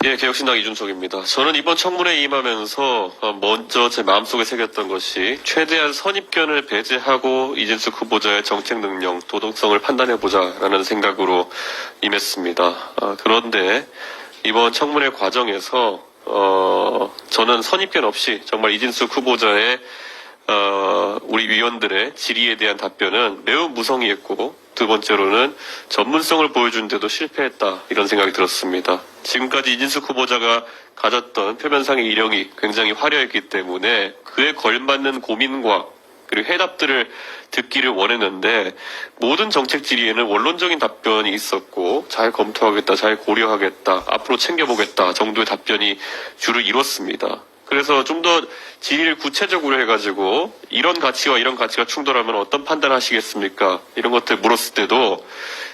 예, 개혁신당 이준석입니다. 저는 이번 청문회에 임하면서 먼저 제 마음속에 새겼던 것이 최대한 선입견을 배제하고 이진숙 후보자의 정책 능력, 도덕성을 판단해보자라는 생각으로 임했습니다. 그런데 이번 청문회 과정에서 저는 선입견 없이 정말 이진숙 후보자의 우리 위원들의 질의에 대한 답변은 매우 무성의했고, 두 번째로는 전문성을 보여주는데도 실패했다, 이런 생각이 들었습니다. 지금까지 이진숙 후보자가 가졌던 표면상의 이력이 굉장히 화려했기 때문에 그에 걸맞는 고민과 그리고 해답들을 듣기를 원했는데, 모든 정책 질의에는 원론적인 답변이 있었고, 잘 검토하겠다, 잘 고려하겠다, 앞으로 챙겨보겠다 정도의 답변이 주로 이뤘습니다. 그래서 좀 더 질의를 구체적으로 해가지고 이런 가치와 이런 가치가 충돌하면 어떤 판단을 하시겠습니까? 이런 것들 물었을 때도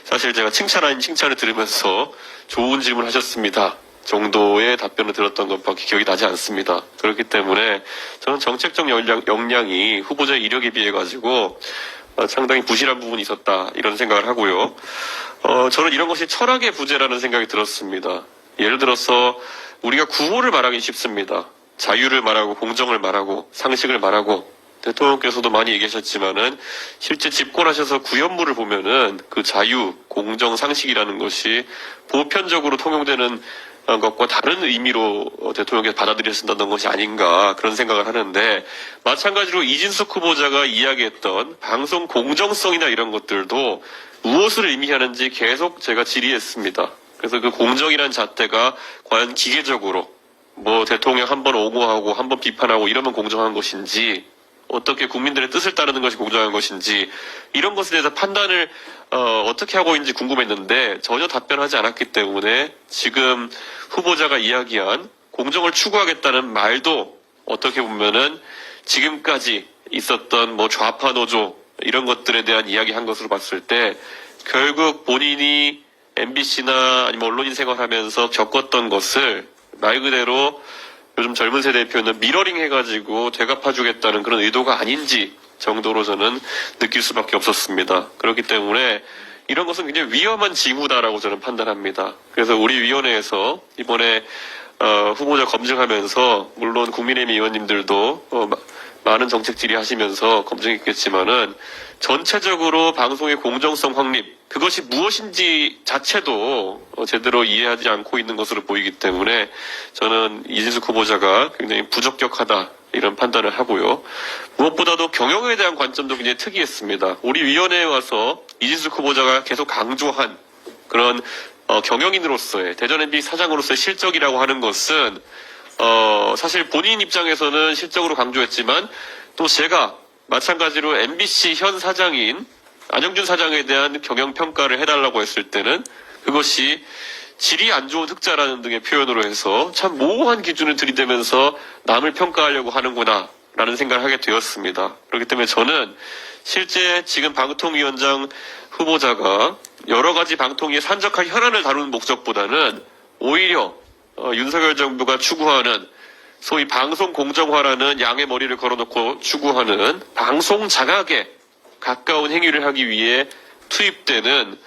사실 제가 칭찬 아닌 칭찬을 들으면서 좋은 질문 하셨습니다 정도의 답변을 들었던 것밖에 기억이 나지 않습니다. 그렇기 때문에 저는 정책적 역량이 후보자의 이력에 비해 가지고 상당히 부실한 부분이 있었다, 이런 생각을 하고요. 저는 이런 것이 철학의 부재라는 생각이 들었습니다. 예를 들어서 우리가 구호를 말하기 쉽습니다. 자유를 말하고 공정을 말하고 상식을 말하고, 대통령께서도 많이 얘기하셨지만은 실제 집권하셔서 구현물을 보면은 그 자유, 공정, 상식이라는 것이 보편적으로 통용되는 것과 다른 의미로 대통령께서 받아들여진다는 것이 아닌가, 그런 생각을 하는데, 마찬가지로 이진숙 후보자가 이야기했던 방송 공정성이나 이런 것들도 무엇을 의미하는지 계속 제가 질의했습니다. 그래서 그 공정이라는 잣대가 과연 기계적으로 대통령 한번 옹호하고 한번 비판하고 이러면 공정한 것인지, 어떻게 국민들의 뜻을 따르는 것이 공정한 것인지, 이런 것에 대해서 판단을 어떻게 하고 있는지 궁금했는데 전혀 답변하지 않았기 때문에 지금 후보자가 이야기한 공정을 추구하겠다는 말도 어떻게 보면은 지금까지 있었던 좌파 노조 이런 것들에 대한 이야기한 것으로 봤을 때 결국 본인이 MBC나 아니면 언론인 생활하면서 겪었던 것을 말 그대로 요즘 젊은 세대의 표현은 미러링 해가지고 되갚아주겠다는 그런 의도가 아닌지 정도로 저는 느낄 수밖에 없었습니다. 그렇기 때문에 이런 것은 굉장히 위험한 징후다라고 저는 판단합니다. 그래서 우리 위원회에서 이번에 후보자 검증하면서, 물론 국민의힘 의원님들도 많은 정책 질의하시면서 검증했겠지만은, 전체적으로 방송의 공정성 확립, 그것이 무엇인지 자체도 제대로 이해하지 않고 있는 것으로 보이기 때문에 저는 이진숙 후보자가 굉장히 부적격하다, 이런 판단을 하고요. 무엇보다도 경영에 대한 관점도 굉장히 특이했습니다. 우리 위원회에 와서 이진숙 후보자가 계속 강조한 그런 경영인으로서의, 대전 MBC 사장으로서의 실적이라고 하는 것은 사실 본인 입장에서는 실적으로 강조했지만, 또 제가 마찬가지로 MBC 현 사장인 안영준 사장에 대한 경영평가를 해달라고 했을 때는 그것이 질이 안 좋은 흑자라는 등의 표현으로 해서 참 모호한 기준을 들이대면서 남을 평가하려고 하는구나, 라는 생각을 하게 되었습니다. 그렇기 때문에 저는 실제 지금 방통위원장 후보자가 여러 가지 방통위의 산적한 현안을 다루는 목적보다는 오히려 윤석열 정부가 추구하는 소위 방송 공정화라는 양의 머리를 걸어놓고 추구하는 방송 장악에 가까운 행위를 하기 위해 투입되는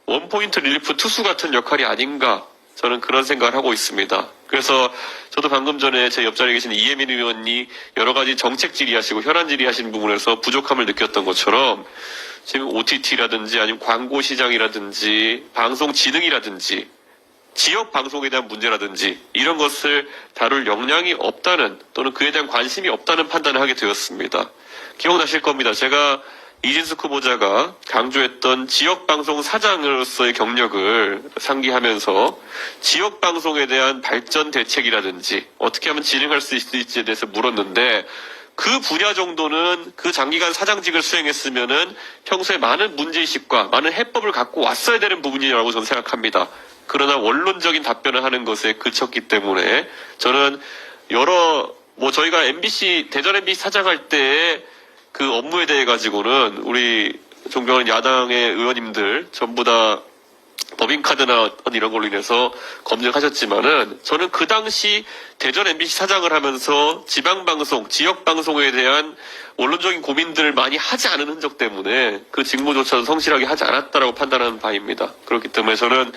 원포인트 릴리프 투수 같은 역할이 아닌가, 저는 그런 생각을 하고 있습니다. 그래서 저도 방금 전에 제 옆자리에 계신 이혜민 의원이 여러 가지 정책 질의하시고 현안 질의하시는 부분에서 부족함을 느꼈던 것처럼, 지금 OTT라든지 아니면 광고 시장이라든지 방송 지능이라든지 지역 방송에 대한 문제라든지 이런 것을 다룰 역량이 없다는, 또는 그에 대한 관심이 없다는 판단을 하게 되었습니다. 기억나실 겁니다. 제가 이진숙 후보자가 강조했던 지역방송 사장으로서의 경력을 상기하면서 지역방송에 대한 발전 대책이라든지 어떻게 하면 진행할 수 있을지에 대해서 물었는데, 그 분야 정도는 그 장기간 사장직을 수행했으면은 평소에 많은 문제의식과 많은 해법을 갖고 왔어야 되는 부분이라고 저는 생각합니다. 그러나 원론적인 답변을 하는 것에 그쳤기 때문에 저는 저희가 대전 MBC 사장할 때 그 업무에 대해 가지고는 우리 존경하는 야당의 의원님들 전부 다 법인카드나 어떤 이런 걸로 인해서 검증하셨지만은 저는 그 당시 대전 MBC 사장을 하면서 지방방송, 지역방송에 대한 원론적인 고민들을 많이 하지 않은 흔적 때문에 그 직무조차도 성실하게 하지 않았다라고 판단하는 바입니다. 그렇기 때문에 저는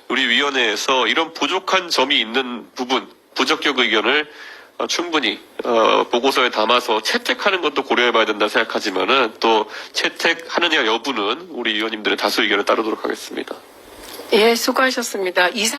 우리 위원회에서 이런 부족한 점이 있는 부분, 부적격 의견을 충분히 보고서에 담아서 채택하는 것도 고려해봐야 된다 생각하지만은 또 채택하느냐 여부는 우리 위원님들의 다수 의견을 따르도록 하겠습니다. 예, 수고하셨습니다.